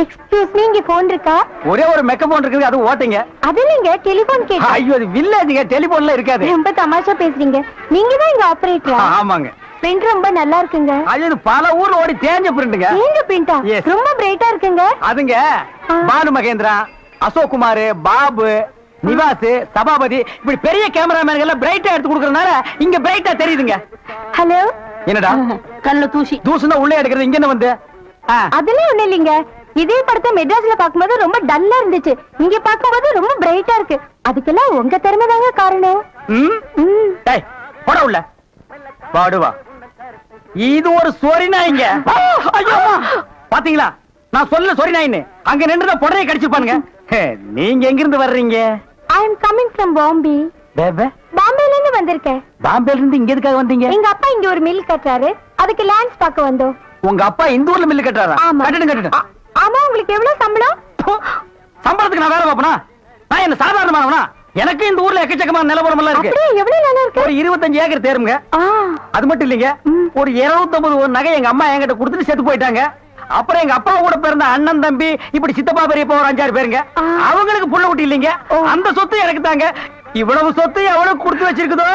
Excuse me, இங்க phone இருக்கா? ஒரே ஒரு மெக்க போன் இருக்குது, அது ஓட்டிங்க. அது இல்லைங்க, டெலிபோன் கேட்டேன். ஐயோ, அது வில்லேஜ்ங்க, டெலிபோன்ல இருக்காது. ரொம்ப தமாஷா பேசுறீங்க. நீங்க தான் இங்க ஆபரேட்டரா? ஆமாங்க. பிரிண்ட் ரொம்ப நல்லா இருக்குங்க. அது பல ஊர்ல ஓடி தேஞ்ச பிரிண்ட்ங்க. தேஞ்ச பிரிண்டா? ரொம்ப பிரைட்டா இருக்குங்க. அதுங்க பானு மகேந்திரா, அசோக் குமார், பாபு, நிவாஸ், சபாபதி இப்படி பெரிய கேமராமேன்கள் எல்லாம் பிரைட்டா எடுத்து கொடுக்கறதுனால இங்க பிரைட்டா தெரியுதுங்க. ஹலோ. என்னடா கல்ல தூசி? தூசுனா உள்ளே எடுக்கிறது, இங்க என்ன வந்து? அதெல்லாம் ஒண்ணு இல்லைங்க. இதே படத்தை மெட்ராஸ்ல பாக்கும்போது ரொம்ப டல்லா இருந்துச்சு, இங்க பாக்கும்போது ரொம்ப பிரைட்டா இருக்கு. அதுக்கெல்லாம் உங்க திறமை தாங்க காரணம். டேய் போட உள்ள பாடுவா. இது ஒரு சொரி நாய்ங்க. ஐயோ பாத்தீங்களா, நான் சொல்ல சொரி நாயின்னு. அங்க நின்றுதான் புடனையை கடிச்சிருப்பானுங்க. நீங்க எங்க இருந்து வர்றீங்க? ஐ அம் கமிங் ஃப்ரம் பாம்பே. பாம்பேல இருந்து வந்திருக்கேன். பாம்பேல இருந்து இங்க எதுக்காக வந்தீங்க? எங்க அப்பா இங்க ஒரு மில் கட்டுறாரு, அதுக்கு லேண்ட்ஸ் பார்க்க வந்தோம். உங்க அப்பா இந்த ஊர்ல மில் கட்டுறாரா? கட்டணும். ஆமா. உங்களுக்கு எவ்வளவு சம்பளம்? சம்பளத்துக்கு நான் வேலை பார்ப்பனா? நான் என்ன சாதாரணமானவனா? எனக்கு இந்த ஊர்ல எக்கச்சக்கமான நிலவரம் எல்லாம் இருக்கு. எவ்வளவு நிலம் இருக்கு? ஒரு 25 ஏக்கர் தேருங்க. அது மட்டும் இல்லைங்க, ஒரு 250 நகை எங்க அம்மா என்கிட்ட கொடுத்துட்டு செத்து போயிட்டாங்க. அப்புறம் எங்க அப்பா கூட பிறந்த அண்ணன் தம்பி இப்படி சித்தப்பா பெரியப்பா ஒரு 5-6 பேருங்க. அவங்களுக்கு புள்ள குட்டி இல்லைங்க. அந்த சொத்து எனக்கு தாங்க. இவ்வளவு சொத்து எவ்வளவு கொடுத்து வச்சிருக்குதோ.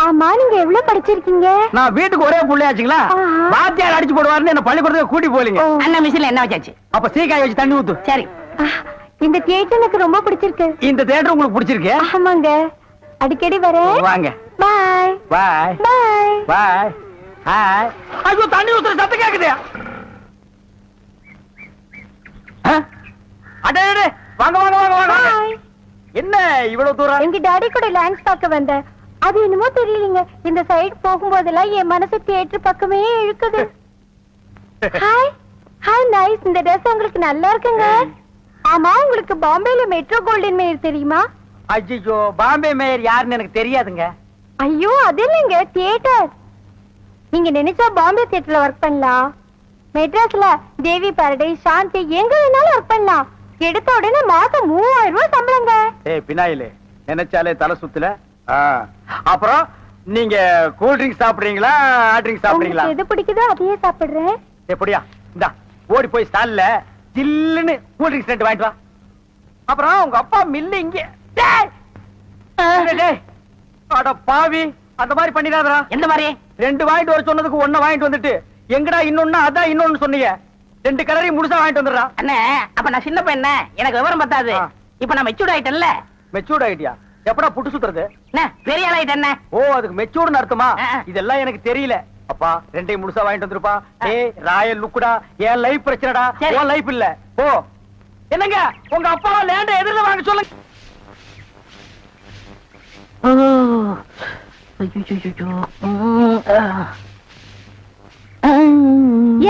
ஆமா, நீங்க எவ்வளவு படிச்சிருக்கீங்க? நான் வீட்டுக்கு ஒரே புள்ளையாச்சுங்களா, வாத்தியார் அடிச்சு போடுவாருன்னு என்ன பள்ளிக்கூடத்துக்கு கூட்டி போலீங்க. அண்ணன் மிஷின்ல என்ன வச்சாச்சு? அப்ப சீக்காய் வச்சு தண்ணி ஊத்து. சரி. இந்த தியேட்டர் எனக்கு ரொம்ப பிடிச்சிருக்கு. இந்த தியேட்டர் உங்களுக்கு பிடிச்சிருக்கு? ஆமாங்க, அடிக்கடி வரேன். வாங்க. பாய் பாய் பாய் பாய். ஹாய். ஐயோ, தண்ணி ஊத்துற சத்தம் கேக்குது. அடே வாங்க வாங்க வாங்க வாங்க. என்ன இவ்வளவு தூரம்? எங்க டாடி கூட லேண்ட்ஸ் பார்க்க வந்தேன். அது என்னமோ தெரியலங்க, இந்த சைடு போகும்போதெல்லாம் என் மனசு தியேட்டர் பக்கமே இழுக்குது. Hi hi, nice. இந்த ட்ரெஸ் உங்களுக்கு நல்லா இருக்குங்க. ஆமா, உங்களுக்கு பாம்பேல மெட்ரோ கோல்டன் மேயர் தெரியுமா? ஐயோ, பாம்பே மேயர் யாருன்னு எனக்கு தெரியாதுங்க. ஐயோ, அது இல்லைங்க, தியேட்டர். நீங்க நினைச்சா பாம்பே தியேட்டர்ல ஒர்க் பண்ணலாம். மெட்ராஸ்ல தேவி பாரடைஸ், சாந்தி எங்க வேணாலும் ஒர்க் பண்ணலாம். எடுத்த உடனே மாசம் 3000 ரூபாய் சம்பளங்க. ஏய் பினாயிலே, நினைச்சாலே தலை சுத்துல. அப்புறம் நீங்க கூல் ட்ரிங்க்ஸ் சாப்பிடுறீங்களா, ஹாட் ட்ரிங்க்ஸ் சாப்பிடுறீங்களா? எது பிடிக்குதோ அதையே சாப்பிடுறேன். எப்படியா? இந்தா ஓடி போய் ஸ்டால்ல ஜில்லுன்னு கூல் ட்ரிங்க்ஸ் ரெண்டு வாங்கிட்டு வா. அப்புறம் உங்க அப்பா மில்லு இங்க. அட பாவி, அந்த மாதிரி பண்ணிடாதடா. எந்த மாதிரி? 2 வாங்கிட்டு வர சொன்னதுக்கு 1 வாங்கிட்டு வந்துட்டு எங்கடா இன்னொன்னு அதான் இன்னொன்னு சொன்னீங்க. 2 கலரையும் முழுசா வாங்கிட்டு வந்துடுறா. அண்ணே, அப்ப நான் சின்ன பையன், எனக்கு விவரம் பத்தாது. இப்ப நான் மெச்சூர்ட் ஆயிட்டேன்ல. மெச்சூர்ட் ஆயிட்டியா? எப்படா புட்டு சுத்துறது? பெரிய ஆள் ஆயிட்டேன். ஓ, அதுக்கு மெச்சூர்னு அர்த்தமா? இதெல்லாம் எனக்கு தெரியல. அப்பா 2 முழுசா வாங்கிட்டு வந்துருப்பா. ஏய் ராயல் லுக்குடா, என் லைஃப் பிரச்சனைடா, உன் லைஃப் இல்ல. ஓ என்னங்க, உங்க அப்பா லேண்ட எதிரில வாங்க சொல்லுங்க.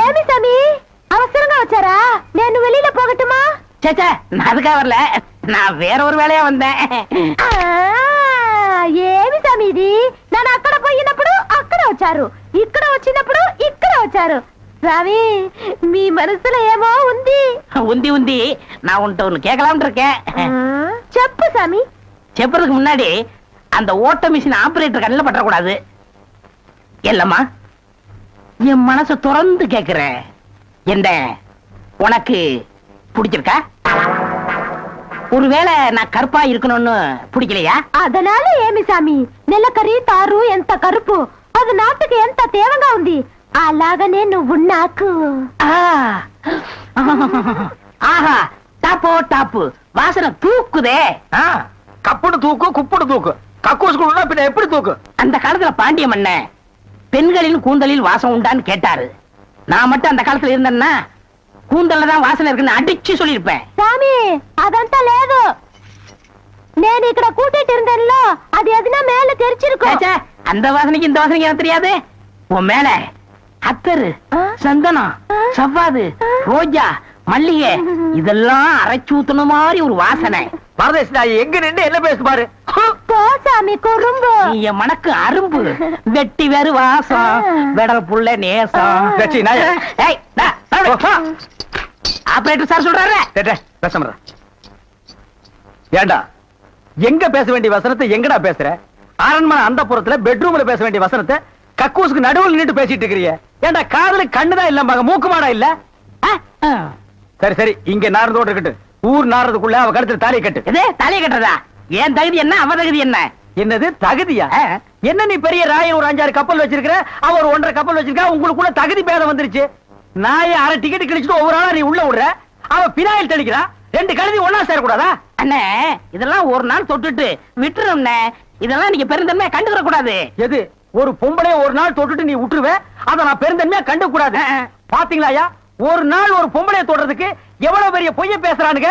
ஏமி சாமி, அவசரமா வச்சாரா? நான் வெளியில போகட்டுமா? சேச்சே, நான் அதுக்காக வரல, நான் வேற ஒரு வேலையா வந்தேன். ఏమి సమీది నన్ను అక్కడ పోయినప్పుడు అక్కడ వచ్చారు, ఇక్కడ వచ్చినప్పుడు ఇక్కడ వచ్చారు. சாமி, మీ మనసులో ఏమో ఉంది. உந்தி உந்தி நான் உன்கிட்ட ஒண்ணு கேட்கலாம்னு இருக்கேன். చెప్పు சாமி. செப்புறதுக்கு முன்னாடி அந்த ஓட்ட மிஷின் ஆபரேட்டர் கண்ணில் பற்றக்கூடாது. இல்லம்மா, என் மனசை திறந்து கேட்கிறேன். என்ன உனக்கு பிடிச்சிருக்கா? ஒருவேளை நான் கருப்பா இருக்கணும்னு பிடிக்கலையா? அதனால ఏమి సామి, నెలకరి తారు ఎంత కరుపు, అది నాటుకు ఎంత తేవంగా ఉంది. అలాగనే నువ్వు నాకు. ஆஹா, டாப்போ டாப்பு, வாசனை தூக்குதே. கப்புடு தூக்கு, குப்புடு தூக்கு, கக்கூசுக்குள்ள பின்ன எப்படி தூக்கு? அந்த காலத்துல பாண்டிய மன்னன் பெண்களின் கூந்தலில் வாசம் உண்டான்னு கேட்டாரு. நான் மட்டும் அந்த காலத்துல இருந்தேன்னா கூந்தல்ல தான் வாசனை இருக்குன்னு அடிச்சு சொல்லிருப்பேன். சாமி, అదంతా లేదు. నేను ఇక్కడ కూటిட்டு இருந்தேன்ல, அது எதுனா மேல தெரிச்சிருக்கும். அந்த வாசனைக்கு இந்த வாசனைக்கு எனக்கு தெரியாது. உன் மேல அத்தரு, சந்தனம், சவ்வாது, ரோஜா, மல்லிகை இதெல்லாம் அரைச்சு ஊத்துன மாதிரி ஒரு வாசனை. பரதேசி நாய் எங்க நின்று என்ன பேசு பாரு. சாமி குறும்பு, நீ என் மனக்கு அரும்பு, வெட்டி வேறு வாசம், வெடல் புள்ள நேசம். ஆபரேட்டர் சார் சொல்றாரு. ஏண்டா எங்க பேச வேண்டிய வசனத்தை எங்கடா பேசுற? அரண்மனை அந்த புறத்துல பெட்ரூம்ல பேச வேண்டிய வசனத்தை கக்கூசுக்கு நடுவில் நின்று பேசிட்டு இருக்கிறீங்க. ஏண்டா காதலுக்கு கண்ணுதான் இல்லம்பாங்க, மூக்கு மாடா இல்ல? சரி சரி, இங்க நாரதோடு இருக்கட்டும். ஊர் நாரதுக்குள்ள அவ கழுத்துல தாலியை கட்டு. எது தலையை கட்டுறதா? ஏன் தகுதி என்ன, அவ தகுதி என்ன? என்னது தகுதியா? என்ன நீ பெரிய ராயன் ஒரு 5-6 கப்பல் வச்சிருக்கிற, அவ ஒரு 1.5 கப்பல் வச்சிருக்கா, உங்களுக்குள்ள தகுதி பேதம் வந்துருச்சு. நாயை அரை டிக்கெட் கிழிச்சிட்டு ஒவ்வொரு ஆளா நீ உள்ள விடுற, அவ பினாயில் தெளிக்கிறா. 2 கழுதி ஒன்னா சேரக்கூடாதா? அண்ணே இதெல்லாம் ஒரு நாள் தொட்டுட்டு விட்டுரும். இதெல்லாம் நீங்க பெருந்தன்மையா கண்டுக்கிற கூடாது. எது ஒரு பொம்பளைய ஒரு நாள் தொட்டுட்டு நீ விட்டுருவ, அத நான் பெருந்தன்மையா கண்டு கூடாது. பாத்தீங்களா, ஒரு நாள் ஒரு பொம்பளைய தொடுறதுக்கு எவ்வளவு பெரிய பொய்ய பேசுறானுங்க,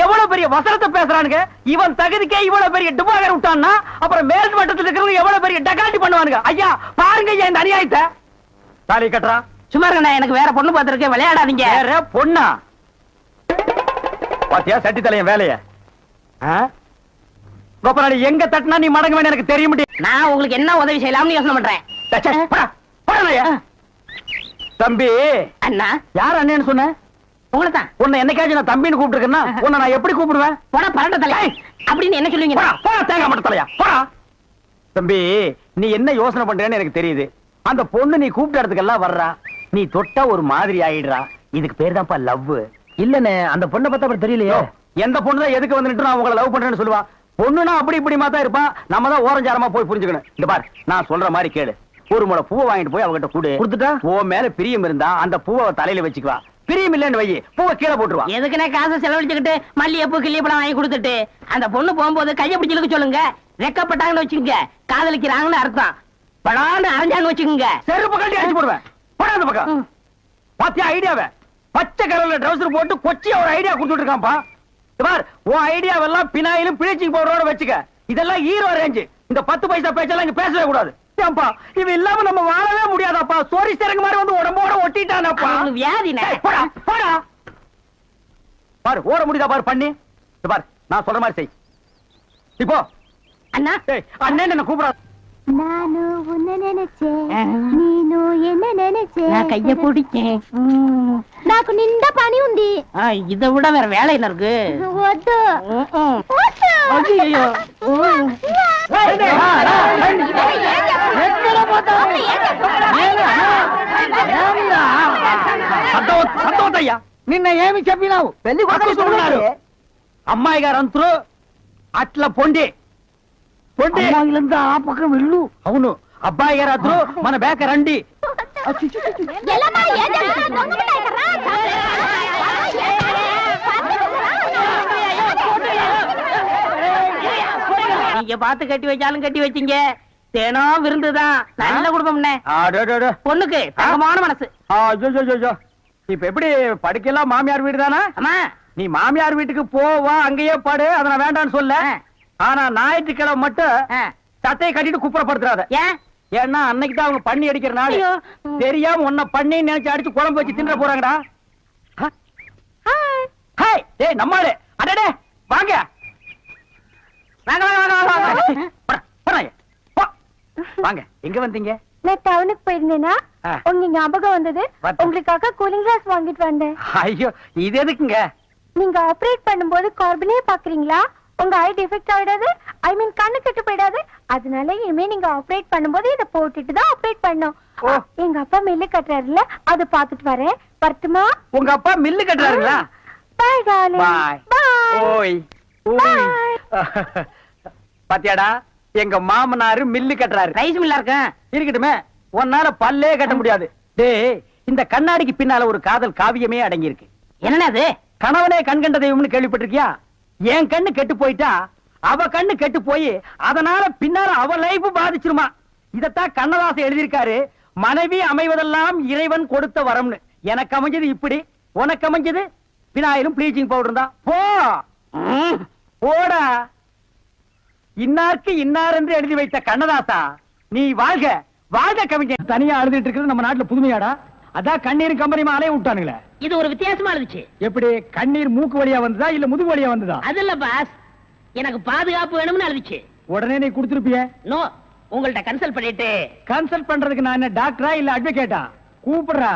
எவ்வளவு பெரிய வசனத்தை பேசுறானுங்க. இவன் தகுதிக்கே இவ்வளவு பெரிய டுபாகர் விட்டான்னா அப்புறம் மேல் மட்டத்தில் இருக்கிறவங்க எவ்வளவு பெரிய டகாட்டி பண்ணுவானுங்க. ஐயா பாருங்க ஐயா இந்த அநியாயத்தை. தாலி கட்டுறா. சும்மா இருங்கண்ணே, எனக்கு வேற பொண்ணு பார்த்திருக்கேன், விளையாடாதீங்க. வேற பொண்ணா? பாத்தியா சட்டி தலையன் வேலைய? கோபநாடி எங்க தட்டினா நீ மடங்க வேணும் எனக்கு தெரியும். நான் உங்களுக்கு என்ன உதவி செய்யலாம்னு யோசனை பண்றேன். தம்பி. அண்ணா. யார் அண்ணன்னு சொன்ன? உங்களை தான். உன்னை என்னைக்காச்சும் நான் தம்பின்னு கூப்பிட்டுருக்கேன்னா உன்னை நான் எப்படி கூப்பிடுவேன்? போடா பரட்ட தலை அப்படின்னு என்ன சொல்லுவீங்க? போடா தேங்காய் மட்டும் தலையா போடா. தம்பி நீ என்ன யோசனை பண்றேன்னு எனக்கு தெரியுது. அந்த பொண்ணு நீ கூப்பிட்ட இடத்துக்கெல்லாம் வர்றா, நீ தொட்டா ஒரு மாதிரி ஆயிடுறா. இதுக்கு பேர் தான்ப்பா லவ். இல்லனே அந்த பொண்ணை பார்த்தா அப்படி தெரியலையே. எந்த பொண்ணு தான் எதுக்கு வந்துட்டு நான் உங்களை லவ் பண்றேன்னு சொல்லுவா? பொண்ணுனா அப்படி இப்படி தான் இருப்பான். நம்ம தான் ஓரஞ்சாரமா போய் புரிஞ்சுக்கணும். இந்த பார் நான் சொல்ற மாதிரி கேளு. ஒரு முளை பூவை வாங்கிட்டு போய் அவகிட்ட கொடுத்துட்டா உன் மேல பிரியம் இருந்தா அந்த பூவை தலையில வச்சுக்குவா. பிரியம் இல்லன்னு வை, பூவை கீழே போட்டுருவா. எதுக்குன்னு காசை செலவழிச்சுக்கிட்டு மல்லிகைப்பூ கிள்ளிப்பழம் வாங்கி கொடுத்துட்டு அந்த பொண்ணு போகும்போது கையை பிடிச்சிருக்க சொல்லுங்க. வெக்கப்பட்டாங்கன்னு வச்சுக்கோங்க, காதலிக்கிறாங்கன்னு அர்த்தம். படான்னு அரைஞ்சான்னு வச்சுக்கோங்க, செருப்பு கட்டி அடிச்சு போடுவேன். போடாத பக்கம். பாத்தியா ஐடியாவை? பச்சை கலர்ல ட்ரவுசர் போட்டு கொச்சியா ஒரு ஐடியா கொடுத்துட்டு இருக்கான்ப்பா. பார் உன் ஐடியாவெல்லாம் பினாயிலும் பிளீச்சிங் பவுடரோட வச்சுக்க. இதெல்லாம் ஹீரோ ரேஞ்சு. இந்த 10 பைசா பேச்செல்லாம் இங்க பேசவே கூடாது. ஏன்பா இது இல்லாம நம்ம வாழவே முடியாதாப்பா? சோரி சரக்கு மாதிரி வந்து உடம்போட ஒட்டிட்டானப்பா. வியாதினே. போடா போடா. பாரு ஓட முடியுதா பாரு பண்ணி. பாரு நான் சொல்ற மாதிரி செய். இப்போ அண்ணா அண்ணன் என்ன கூப்பிடாத. நானு உன்னை நினைச்சேன், நீனு என்ன நினைச்சேன். நான் கைய பிடிச்சேன். నాకు నిండా పని ఉంది. இதை விட வேற வேலை என்ன இருக்கு? వద్దు. ஐயோ సంతోషయ్యా నిన్న ఏమి చెప్పినావు? పెళ్లి కొడుకున్నారు అమ్మాయి గారు అంతరు అట్లా పొండి పొండి అమ్మాయిలంతా ఆ పక్కన వెళ్ళు. అవును అబ్బాయి గారు అద్దరు మన బేక రండి. நீங்க பாத்து கட்டி வச்சாலும் கட்டி வச்சீங்க, தேனோ விருந்துதான். நல்ல குடும்பம்னே. பொண்ணுக்கு தங்கமான மனசு. இப்ப எப்படி படுக்கலாம்? மாமியார் வீடு தானா? ஆமா. நீ மாமியார் வீட்டுக்கு போவா, அங்கேயே பாடு, அத நான் வேண்டான்னு சொல்ல. ஆனா ஞாயிற்றுக்கிழமை மட்டும் சட்டையை கட்டிட்டு குப்புறப்படுத்துறாத. ஏன்? ஏன்னா அன்னைக்கு தான் அவங்க பண்ணி அடிக்கிற நாள். தெரியாம உன்னை பண்ணி நினைச்சு அடிச்சு குழம்பு வச்சு தின்ற போறாங்கடா. ஹாய் டேய் நம்மாளே. அடடே வாங்க வாங்க வாங்க வாங்க வாங்க. எங்க வந்தீங்க? நான் டவுனுக்கு போயிருந்தேனா உங்க ஞாபகம் வந்தது. உங்களுக்காக கூலிங் கிளாஸ் வாங்கிட்டு வந்தேன். ஐயோ இது எதுக்குங்க? நீங்க ஆபரேட் பண்ணும்போது கார்பனே பாக்குறீங்களா? உங்க ஐ டிஃபெக்ட் ஆயிடாது, ஐ மீன் கண்ணு கெட்டு போயிடாது. அதனால இனிமே நீங்க ஆபரேட் பண்ணும்போது இத போட்டுட்டு தான் ஆபரேட் பண்ணணும். எங்க அப்பா மில்லு கட்டுறாருல, அத பாத்துட்டு வரேன். வரட்டுமா? உங்க அப்பா மில்லு கட்டுறாருங்களா? Bye darling. பை. ஓய் ஓய். பாத்தியாடா எங்க மாமனாரு மில்லு கட்டுறாரு. ரைஸ் மில்லா இருக்கட்டுமே, உன்னால பல்லே கட்ட முடியாது. டேய் இந்த கண்ணாடிக்கு பின்னால ஒரு காதல் காவியமே அடங்கி இருக்கு. என்னன்னா அது? கணவனே கண் கண்ட தெய்வம்னு கேள்விப்பட்டிருக்கியா? என் கண்ணு கெட்டு போயிட்டா அவ கண்ணு கெட்டு போய் அதனால பின்னால அவ லைஃப் பாதிச்சிருமா. இதத்தான் கண்ணதாசன் எழுதியிருக்காரு. மனைவி அமைவதெல்லாம் இறைவன் கொடுத்த வரம்னு. எனக்கு அமைஞ்சது இப்படி, உனக்கு அமைஞ்சது பினாயிலும் ப்ளீச்சிங் பவுடர் தான். போ போடா. இன்னாருக்கு இன்னார் என்று எழுதி வைத்த கண்ணதாசா நீ வாழ்க வாழ்க கவிஞர். தனியா அழுதுட்டு இருக்கிறது நம்ம நாட்டுல புதுமையாடா? அதான் கண்ணீர் கம்பெனி அலைய விட்டானுங்களே. இது ஒரு வித்தியாசமா இருந்துச்சு. எப்படி கண்ணீர் மூக்கு வழியா வந்ததா இல்ல முதுகு வழியா வந்ததா? அது இல்ல பாஸ், எனக்கு பாதுகாப்பு வேணும்னு அழுதுச்சு. உடனே நீ கொடுத்திருப்பிய? நோ, உங்கள்ட்ட கன்சல்ட் பண்ணிட்டு. கன்சல்ட் பண்றதுக்கு நான் என்ன டாக்டரா இல்ல அட்வொகேட்டா? கூப்பிடுறா.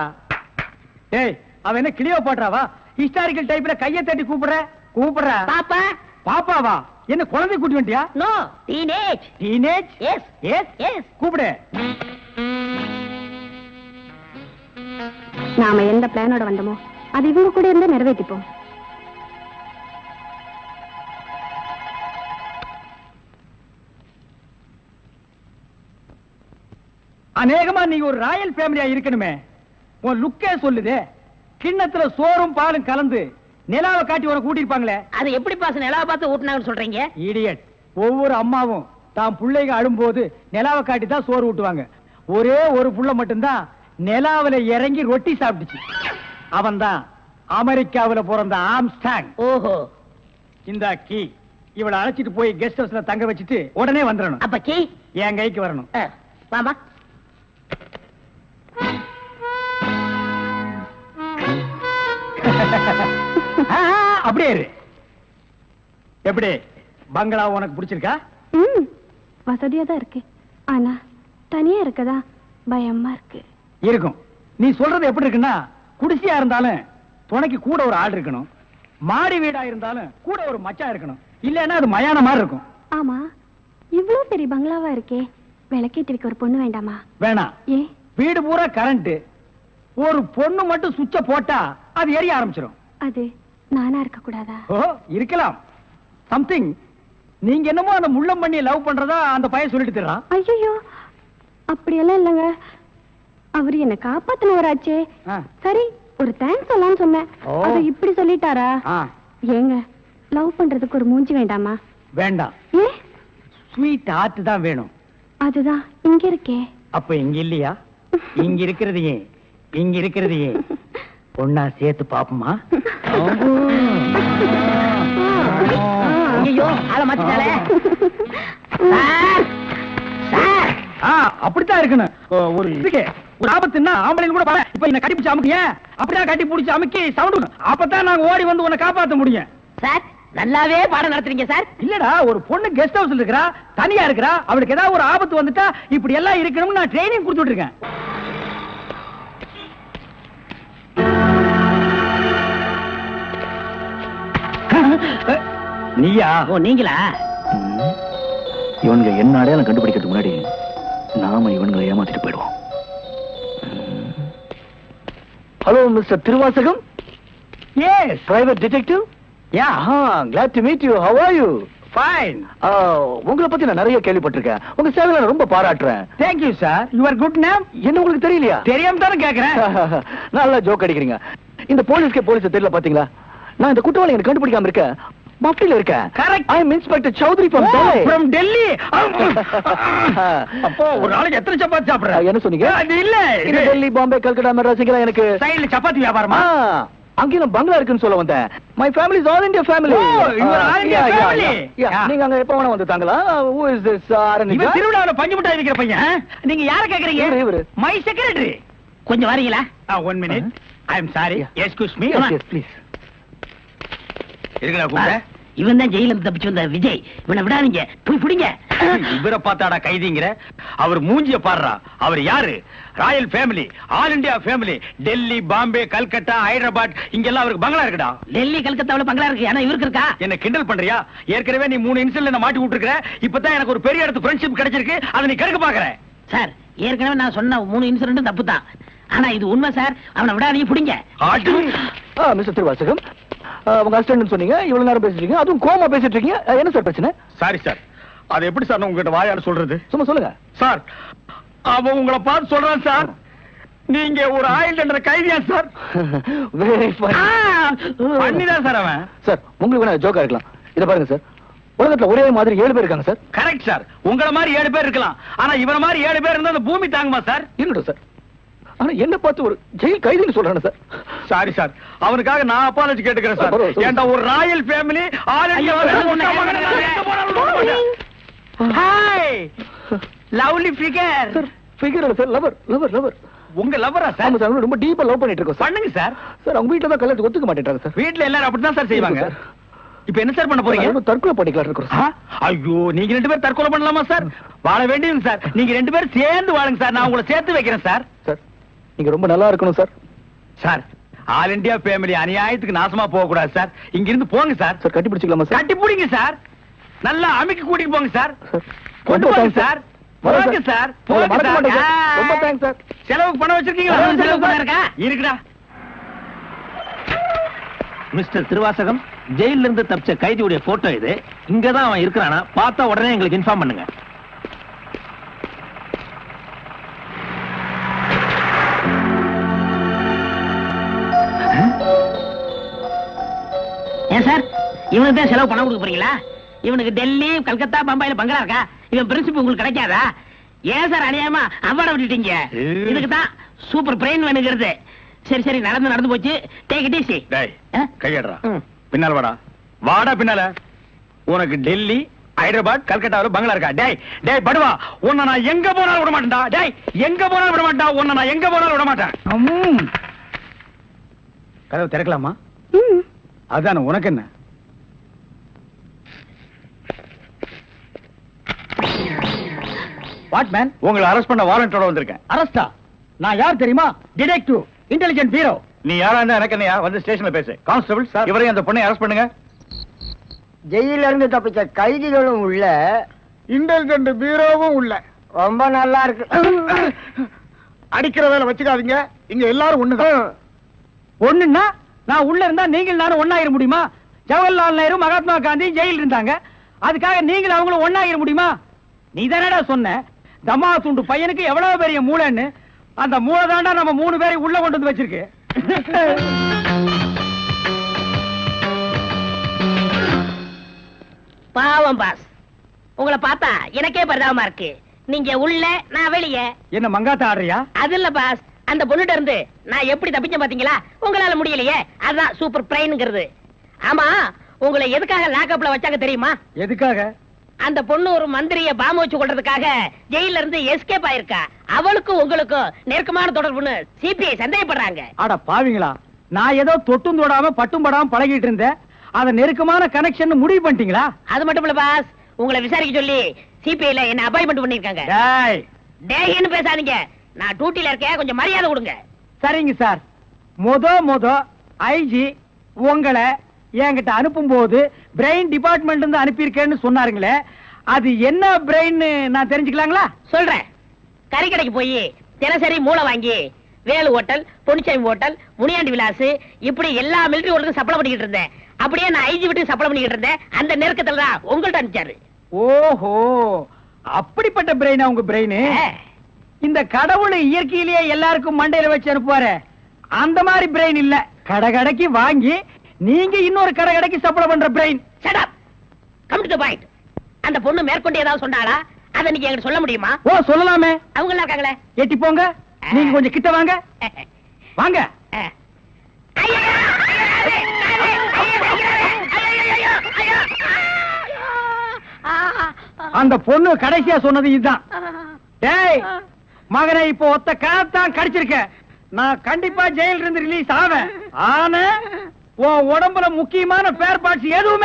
ஏய் அவன் என்ன கிளியோ போட்றாவா? ஹிஸ்டாரிக்கல் டைப்ல கையை தட்டி கூப்பிடுறா. பாப்பா. பாப்பாவா? என்ன குழந்தை கூட்டி வந்துட்டியா? No, teenage. Teenage? Yes yes yes கூப்பிடு. நாம எந்த பிளானோட வந்தோமோ அது இவங்க கூட இருந்து நிறைவேற்றிப்போம். அநேகமா நீங்க ஒரு ராயல் ஃபேமிலியா இருக்கணுமே. உன் லுக்கே சொல்லுதே. கிண்ணத்துல சோறும் பாலும் கலந்து நிலாவை காட்டி உனக்கு கூட்டிருப்பாங்களே. அது எப்படி பாச நிலாவை பார்த்து ஊட்டினாங்கன்னு சொல்றீங்க? இடியட். ஒவ்வொரு அம்மாவும் தான் பிள்ளைங்க அழும்போது நிலாவை காட்டி தான் சோறு ஊட்டுவாங்க. ஒரே ஒரு புள்ள மட்டும்தான் நிலாவில இறங்கி ரொட்டி சாப்பிட்டுச்சு. அவன் தான் அமெரிக்காவில பிறந்த ஆம்ஸ்டாங். ஓஹோ. இந்த கீ இவளை அழைச்சிட்டு போய் கெஸ்ட் ஹவுஸ்ல தங்க வச்சுட்டு உடனே வந்துடணும். அப்ப கீ என் கைக்கு வரணும். வாமா. அப்படியே இரு. எப்படி பங்களா உனக்கு பிடிச்சிருக்கா? வசதியா தான் இருக்கு. ஆனா தனியா இருக்கதா பயமா இருக்கு. இருக்கும். நீ சொல்றது எப்படி இருக்குன்னா, குடிசையா இருந்தாலும் துணைக்கு கூட ஒரு ஆள் இருக்கணும், மாடி வீடா இருந்தாலும் கூட ஒரு மச்சான் இருக்கணும். இல்லன்னா அது மயான மாதிரி இருக்கும். ஆமா, இவ்வளவு பெரிய பங்களாவா இருக்கே, விளக்கேத்தி வைக்க ஒரு பொண்ணு வேண்டாமா? வேணாம். ஏன்? வீடு பூரா கரண்ட், ஒரு பொண்ணு மட்டும் சுவிட்ச போட்டா அது எரிய ஆரம்பிச்சிடும். அது நானா இருக்க கூடாதா? ஓ, இருக்கலாம். சம்திங். நீங்க என்னமோ அந்த முள்ளம் பண்ணி லவ் பண்றதா அந்த பையன் சொல்லிட்டு தர்றான். ஐயோ, அப்படியெல்லாம் இல்லங்க. அவரு என்ன காப்பாத்தினவராச்சே. சரி, ஒரு தேங்க்ஸ் சொல்லலாம்னு சொன்னேன். அத இப்படி சொல்லிட்டாரா? ஏங்க, லவ் பண்றதுக்கு ஒரு மூஞ்சி வேண்டாமா? வேண்டாம். ஏ, ஸ்வீட் ஹார்ட் தான் வேணும். அதுதான் இங்க இருக்கே. அப்ப இங்க இல்லையா? இங்க இருக்கிறது ஏன், இங்க இருக்கிறது ஏன் பொண்ணா சேர்த்து பாப்போமா? ஐயோ, ஆள மாத்திட்டாளே. அப்படித்தான் இருக்கணும். ஒரு இதுக்கு ஒரு ஆபத்துன்னா ஆம்பளைங்க கூட பாரு. இப்ப என்ன கட்டி பிடிச்சு அமுக்கிய, அப்படியே கட்டி பிடிச்சு அமுக்கி சவுண்ட், அப்பதான் நாங்க ஓடி வந்து உன்னை காப்பாத்த முடியும். சார், நல்லாவே பாடம் நடத்துறீங்க சார். இல்லடா, ஒரு பொண்ணு கெஸ்ட் ஹவுஸ்ல இருக்கறா, தனியா இருக்கறா, அவளுக்கு ஏதாவது ஒரு ஆபத்து வந்துட்டா இப்படி எல்லாம் இருக்கணும்னு நான் ட்ரைனிங் கொடுத்துட்டு இருக்கேன். நீயா? ஓ, நீங்களா? இவனுங்க என்ன அடையாளம் கண்டுபிடிக்கிறதுக்கு முன்னாடி நாம இவனுங்களை ஏமாத்திட்டு போயிடுவோம். Hello mister Thiruvasagam. Yes, private detective. Yeah, glad to meet you. How are you? fine. உங்களை பத்தி நான் நிறைய கேள்விப்பட்டிருக்கேன். உங்க சேவையை நான் ரொம்ப பாராட்டுறேன். Thank you sir. Your good name? என்ன உங்களுக்கு தெரியலையா? தெரியாம தான கேக்குறேன். நல்லா ஜோக் அடிக்கிறீங்க. இந்த போலீஸ் தெரியல பாத்தீங்களா? நான் இந்த குற்றவாளி எனக்கு கண்டுபிடிக்காம இருக்கேன். மஃப்டில இருக்கேன். Correct. I am Inspector Chowdhury from Delhi. From Delhi. அப்போ ஒரு நாளைக்கு எத்தனை சப்பாத்தி சாப்பிடுற? என்ன சொன்னீங்க? அது இல்ல. இது டெல்லி, பாம்பே, கல்கட்டா, மெட்ராஸ் இங்கலாம் எனக்கு சைடுல சப்பாத்தி வியாபாரமா? அங்கேயும் பங்களா இருக்குன்னு சொல்ல வந்தேன். My family is all India family. Oh, you are all India family. நீங்க அங்க எப்ப வேணா வந்து தாங்களா? Who is this? இவன் திருவிழாவுல பஞ்சு மிட்டாய் விக்கிற பையன். நீங்க யார கேக்குறீங்க? இவரு. My secretary. கொஞ்சம் வரீங்களா? 1 minute. I am sorry. Excuse me. Yes, please. இருக்கடா கூப்பிட. இவன் தான் ஜெயில தப்பிச்சு வந்த விஜய். இவனை விடாதீங்க, போய் பிடிங்க. இவரை பார்த்தாடா கைதிங்கிற? அவர் மூஞ்சிய பாடுறா. அவர் யாரு? Royal family, all India family. Delhi, Bombay, Calcutta, Hyderabad இங்கெல்லாம் அவருக்கு பங்களா இருக்குடா. டெல்லி, கல்கத்தாவுல பங்களா இருக்கு. ஆனா இவருக்கு இருக்கா? என்ன கிண்டல் பண்றியா? ஏற்கனவே நீ 3 இன்சிடென்ட்ல என்ன மாட்டி விட்டுருக்க. இப்பதான் எனக்கு ஒரு பெரிய இடத்து ஃப்ரெண்ட்ஷிப் கிடைச்சிருக்கு. அதை நீ கெடுக்க பாக்குற. சார், ஏற்கனவே நான் சொன்ன 3 இன்சிடென்ட் தப்பு தான். ஆனா இது உண்மை சார். அவனை விடாதீங்க, பிடிங்க. மிஸ்டர் திருவாசகம், உங்க அசிஸ்டன்ட் சொன்னீங்க, இவ்வளவு நேரம் பேசிட்டு இருக்கீங்க, அதுவும் கோமா பேசிட்டு இருக்கீங்க. என்ன சார் பிரச்சனை? Sorry sir. அது எப்படி சார் நான் உங்ககிட்ட வாயால சொல்றது? சும்மா சொல்லுங்க சார். அவன் உங்களை பார்த்து சொல்றான் சார், நீங்க ஒரு ஆயில் என்ற கைதியா சார்? Very funny. பண்ணிதான் சார் அவன். சார், உங்களுக்கு வேணா ஜோக்கா இருக்கலாம். இத பாருங்க சார், உலகத்துல ஒரே மாதிரி 7 பேர் இருக்காங்க சார். Correct sir. உங்கள மாதிரி 7 பேர் இருக்கலாம். ஆனா இவன மாதிரி 7 பேர் இருந்தா அந்த பூமி தாங்குமா சார்? இருக்கட்டும் சார். ஆனா என்ன பார்த்து ஒரு ஜெயில் கைதின்னு சொல்றானே சார். Sorry sir. அவனுக்காக நான் அப்பாலஜி கேட்டுக்கிறேன் சார். ஏண்டா ஒரு Royal family, all India hi lovely figure. Sir, figure இல்ல சார், லவர் லவர் லவர். உங்க லவரா சார்? ஆமா சார், ரொம்ப டீப்பா லவ் பண்ணிட்டு இருக்கோம் சார். பண்ணுங்க சார். சார், அவங்க வீட்ல தான் கல்யாணத்துக்கு ஒத்துக்க மாட்டேன்றாங்க சார். வீட்ல எல்லாரும் அப்படிதான் சார் செய்வாங்க. இப்ப என்ன சார் பண்ண போறீங்க? தற்கொலை பண்ணிக்கலாம் இருக்கோம் சார். ஐயோ, நீங்க 2 பேரும் தற்கொலை பண்ணலாமா சார்? வாழ வேண்டியது சார். நீங்க 2 பேரும் சேர்ந்து வாழுங்க சார். நான் உங்களை சேர்த்து வைக்கிறேன் சார். சார், நீங்க ரொம்ப நல்லா இருக்கணும் sir. Sir, all India family அநியாயத்துக்கு நாசமா போக கூடாது சார். இங்க இருந்து போங்க சார். சார், கட்டி பிடிச்சிக்கலாமா சார்? கட்டி பிடிங்க சார். நல்லா அமுக்கி கூட்டிட்டு போங்க சார். கொண்டு போங்க சார். போங்க சார். ரொம்ப தேங்க்ஸ் சார். செலவுக்கு பணம் வச்சிருக்கீங்களா? செலவுக்கு பணம் இருக்கா? இருக்குடா. மிஸ்டர் திருவாசகம், ஜெயில இருந்து தப்பிச்ச கைதியுடைய போட்டோ இது. இங்கதான் அவன் இருக்கிறானா, பார்த்தா உடனே எங்களுக்கு இன்ஃபார்ம் பண்ணுங்க. ஏன் சார், இவனுக்கு தான் செலவு பணம் கொடுக்க போறீங்களா? இவனுக்கு டெல்லி, கல்கத்தா, பம்பாயில பங்களா இருக்கா? இவன் பிரின்சிபல் உங்களுக்கு கிடைக்காதா? ஏன் சார் அநியாயமா அவார்ட விட்டுட்டீங்க? இதுக்கு தான் சூப்பர் பிரெயின் வேணுங்கிறது. சரி சரி, நடந்து போச்சு. Take it easy. டேய், கையடா. பின்னால வாடா. வாடா பின்னால. உனக்கு டெல்லி, ஹைதராபாத், கல்கட்டாவில் பங்களா இருக்கா? டேய் டேய் படுவா, உன்னை நான் எங்க போனாலும் விட மாட்டேன்டா. டேய், எங்க போனாலும் விட மாட்டேன். உன்னை நான் எங்க போனாலும் விட மாட்டேன். கதவு திறக்கலாமா? அதான, உனக்கு என்ன? What man? உங்களை அரெஸ்ட் பண்ண வாரண்டோட வந்திருக்கேன். அரெஸ்டா? நான் யார் தெரியுமா? Detective, intelligent bureau. நீ யாரா இருந்தா எனக்கு என்னையா? வந்து ஸ்டேஷன்ல பேசு. கான்ஸ்டபிள் சார், இவரையும் அந்த பொண்ணை அரெஸ்ட் பண்ணுங்க. ஜெயில இருந்து தப்பிச்ச கைதிகளும் உள்ள, இன்டெலிஜென்ட் பீரோவும் உள்ள. ரொம்ப நல்லா இருக்கு. அடிக்கிற வேலை வச்சுக்காதீங்க. இங்க எல்லாரும் ஒண்ணுதான். ஒண்ணுன்னா நான் உள்ள இருந்தா நீங்கள் நானும் ஒண்ணாயிர முடியுமா? ஜவஹர்லால் நேரு, மகாத்மா காந்தி ஜெயில இருந்தாங்க. அதுக்காக நீங்கள் அவங்களும் ஒண்ணாயிர முடியுமா? நீ தானடா சொன்ன தமா துண்டு பையனுக்கு எவ்வளவு பெரிய மூளைன்னு. அந்த மூளை தாண்டா நம்ம 3 பேரை உள்ள கொண்டு வந்து வச்சிருக்கு. பாவம் பாஸ், உங்களை பார்த்தா எனக்கே பரிதாபமா இருக்கு. நீங்க உள்ள, நான் வெளியே. என்ன மங்காத்த ஆடுறியா? அது இல்ல பாஸ், அந்த பொண்ணுட்ட இருந்து நான் எப்படி தப்பிச்சேன் பாத்தீங்களா? உங்களால முடியலையே, அதுதான் சூப்பர் பிரெயின்ங்கிறது. ஆமா, உங்களை எதுக்காக லாக்அப்ல வச்சாங்க தெரியுமா? எதுக்காக? அந்த பொண்ணு ஒரு மந்திரிய பாம்பு வச்சு கொள்றதுக்காக ஜெயில இருந்து எஸ்கேப் ஆயிருக்கா. அவளுக்கும் உங்களுக்கும் நெருக்கமான தொடர்புன்னு சிபிஐ சந்தேகப்படுறாங்க. அட பாவிங்களா, நான் ஏதோ தொட்டும் தொடாம பட்டும் படாம பழகிட்டு இருந்தேன். அத நெருக்கமான கனெக்ஷன் முடிவு பண்ணிட்டீங்களா? அது மட்டும் இல்ல பாஸ், உங்களை விசாரிக்க சொல்லி சிபிஐல என்ன அப்பாயின்மெண்ட் பண்ணிருக்காங்க. டேய் டேய்னு பேசாதீங்க, நான் டியூட்டில இருக்கேன், கொஞ்சம் மரியாதை கொடுங்க. சரிங்க சார். மொத ஐஜி உங்களை என்கிட்ட அனுப்பும் போது பிரெயின் டிபார்ட்மெண்ட் இருந்து அனுப்பியிருக்கேன்னு சொன்னாருங்களே, அது என்ன பிரெயின் நான் தெரிஞ்சுக்கலாங்களா? சொல்றேன். கறிக்கடைக்கு போய் தினசரி மூளை வாங்கி வேலு ஹோட்டல், பொன்னிச்சாமி ஹோட்டல், முனியாண்டி விலாஸ், இப்படி எல்லா மிலிட்டரி ஹோட்டலுக்கும் சப்ளை பண்ணிக்கிட்டு இருந்தேன். அப்படியே நான் ஐஜி விட்டு சப்ளை பண்ணிக்கிட்டு இருந்தேன். அந்த நெருக்கத்துல தான் உங்கள்ட்ட அனுப்பிச்சாரு. ஓஹோ, அப்படிப்பட்ட பிரெயினா உங்க பிரெயின்? இந்த கடவுள் இயற்கையிலேயே எல்லாருக்கும் மண்டையில வச்சு அனுப்புவாரு, அந்த மாதிரி பிரெயின் இல்ல. கடைக்கு வாங்கி நீங்க இன்னொரு கடைக்கு சப்ளை பண்ற brain. Shut up. Come to the point. அந்த பொண்ணு மேற்கொண்டு ஏதாவது சொன்னாளா? அத நீங்க என்கிட்ட சொல்ல முடியுமா? ஓ, சொல்லலாமே. அவங்க எல்லாம் இருக்காங்களே. எட்டி போங்க. நீங்க கொஞ்சம் கிட்ட வாங்க. வாங்க. அந்த பொண்ணு கடைசியா சொன்னது இதுதான். டேய் மகனே, இப்போ ஒத்த காத்தான் கடிச்சிருக்க. நான் கண்டிப்பா ஜெயில இருந்து ரிலீஸ் ஆவேன். ஆனா உன் உடம்புல முக்கியமான பேர் பார்ட்ஸ் எதுவுமே